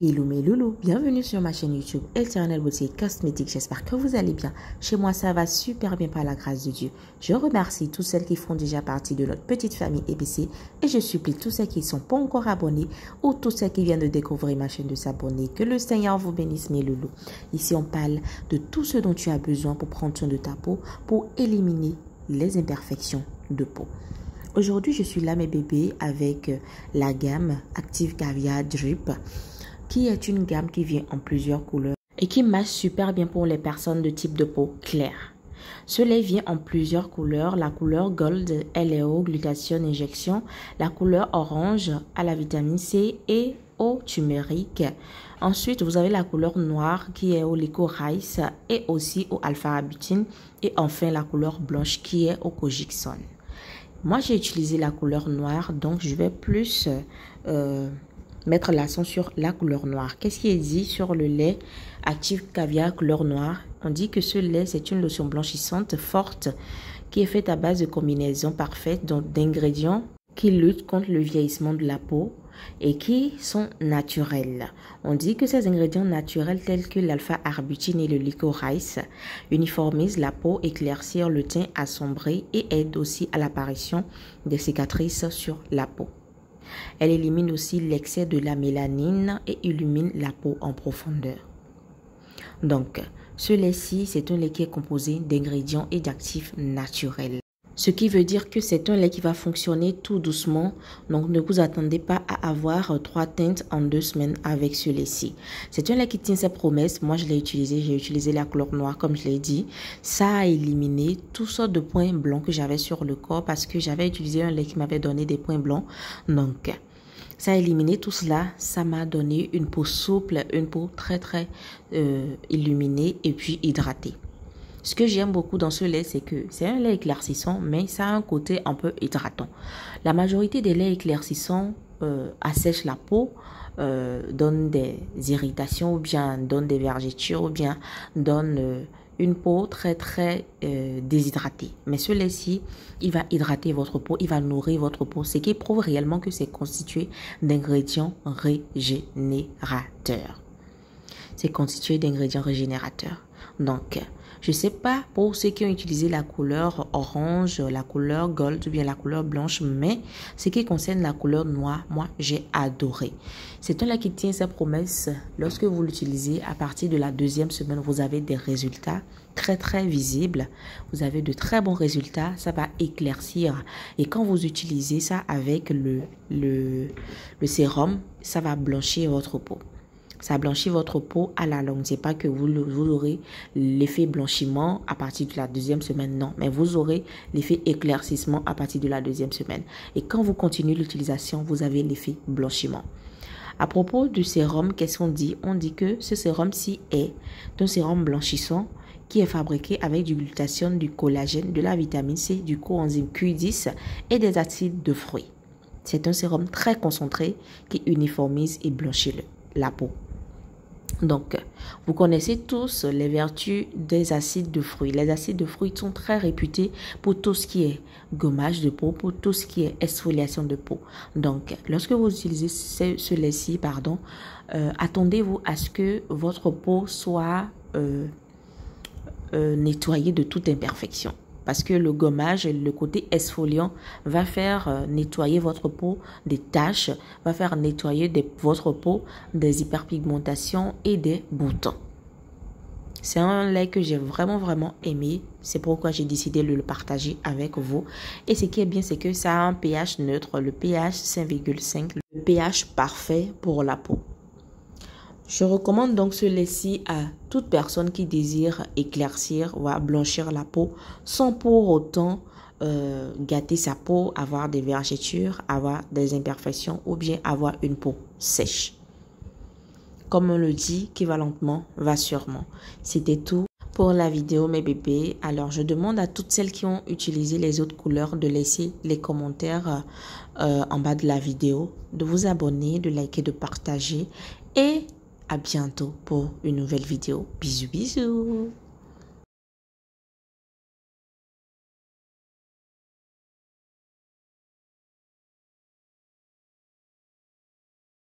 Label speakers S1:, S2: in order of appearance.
S1: Hello mes loulous, bienvenue sur ma chaîne YouTube Éternelle Beauté Cosmétique. J'espère que vous allez bien. Chez moi ça va super bien par la grâce de Dieu. Je remercie toutes celles qui font déjà partie de notre petite famille EBC et je supplie tous ceux qui ne sont pas encore abonnés ou tous ceux qui viennent de découvrir ma chaîne de s'abonner. Que le Seigneur vous bénisse mes loulous. Ici on parle de tout ce dont tu as besoin pour prendre soin de ta peau, pour éliminer les imperfections de peau. Aujourd'hui je suis là mes bébés avec la gamme Active Caviar Drip, qui est une gamme qui vient en plusieurs couleurs et qui marche super bien pour les personnes de type de peau claire. Ce lait vient en plusieurs couleurs, la couleur Gold, LAO, glutathione injection, la couleur orange à la vitamine C et au turmeric. Ensuite, vous avez la couleur noire qui est au licorice et aussi au alpha-arbutin. Et enfin, la couleur blanche qui est au Kojixone. Moi, j'ai utilisé la couleur noire, donc je vais plus mettre l'accent sur la couleur noire. Qu'est-ce qui est dit sur le lait Active Caviar couleur noire? On dit que ce lait, c'est une lotion blanchissante forte qui est faite à base de combinaisons parfaites d'ingrédients qui luttent contre le vieillissement de la peau et qui sont naturels. On dit que ces ingrédients naturels tels que l'alpha-arbutin et le licorice uniformisent la peau, éclaircir le teint assombri et aident aussi à l'apparition des cicatrices sur la peau. Elle élimine aussi l'excès de la mélanine et illumine la peau en profondeur. Donc, ce lait-ci, c'est un lait qui est composé d'ingrédients et d'actifs naturels. Ce qui veut dire que c'est un lait qui va fonctionner tout doucement. Donc, ne vous attendez pas à avoir 3 teintes en 2 semaines avec ce lait-ci. C'est un lait qui tient ses promesses. Moi, je l'ai utilisé. J'ai utilisé la couleur noire, comme je l'ai dit. Ça a éliminé toutes sortes de points blancs que j'avais sur le corps parce que j'avais utilisé un lait qui m'avait donné des points blancs. Donc, ça a éliminé tout cela. Ça m'a donné une peau souple, une peau très illuminée et puis hydratée. Ce que j'aime beaucoup dans ce lait, c'est que c'est un lait éclaircissant, mais ça a un côté un peu hydratant. La majorité des laits éclaircissants assèchent la peau, donnent des irritations ou bien donnent des vergetures ou bien donnent une peau très déshydratée. Mais ce lait-ci, il va hydrater votre peau, il va nourrir votre peau, ce qui prouve réellement que c'est constitué d'ingrédients régénérateurs. C'est constitué d'ingrédients régénérateurs. Donc, je ne sais pas pour ceux qui ont utilisé la couleur orange, la couleur gold ou bien la couleur blanche, mais ce qui concerne la couleur noire, moi, j'ai adoré. C'est un lait qui tient sa promesse. Lorsque vous l'utilisez, à partir de la 2e semaine, vous avez des résultats très visibles. Vous avez de très bons résultats. Ça va éclaircir. Et quand vous utilisez ça avec le sérum, ça va blanchir votre peau. Ça blanchit votre peau à la longue. C'est pas que vous aurez l'effet blanchiment à partir de la 2e semaine, non. Mais vous aurez l'effet éclaircissement à partir de la 2e semaine. Et quand vous continuez l'utilisation, vous avez l'effet blanchiment. À propos du sérum, qu'est-ce qu'on dit? On dit que ce sérum-ci est un sérum blanchissant qui est fabriqué avec du glutathione, du collagène, de la vitamine C, du coenzyme Q10 et des acides de fruits. C'est un sérum très concentré qui uniformise et blanchit la peau. Donc, vous connaissez tous les vertus des acides de fruits. Les acides de fruits sont très réputés pour tout ce qui est gommage de peau, pour tout ce qui est exfoliation de peau. Donc, lorsque vous utilisez ce lait-ci, attendez-vous à ce que votre peau soit nettoyée de toute imperfection. Parce que le gommage, le côté exfoliant va faire nettoyer votre peau des taches, va faire nettoyer votre peau des hyperpigmentations et des boutons. C'est un lait que j'ai vraiment aimé. C'est pourquoi j'ai décidé de le partager avec vous. Et ce qui est bien, c'est que ça a un pH neutre, le pH 5,5, le pH parfait pour la peau. Je recommande donc ce lait-ci à toute personne qui désire éclaircir ou blanchir la peau sans pour autant gâter sa peau, avoir des vergetures, avoir des imperfections ou bien avoir une peau sèche. Comme on le dit, qui va lentement, va sûrement. C'était tout pour la vidéo mes bébés. Alors je demande à toutes celles qui ont utilisé les autres couleurs de laisser les commentaires en bas de la vidéo, de vous abonner, de liker, de partager et à bientôt pour une nouvelle vidéo. Bisous.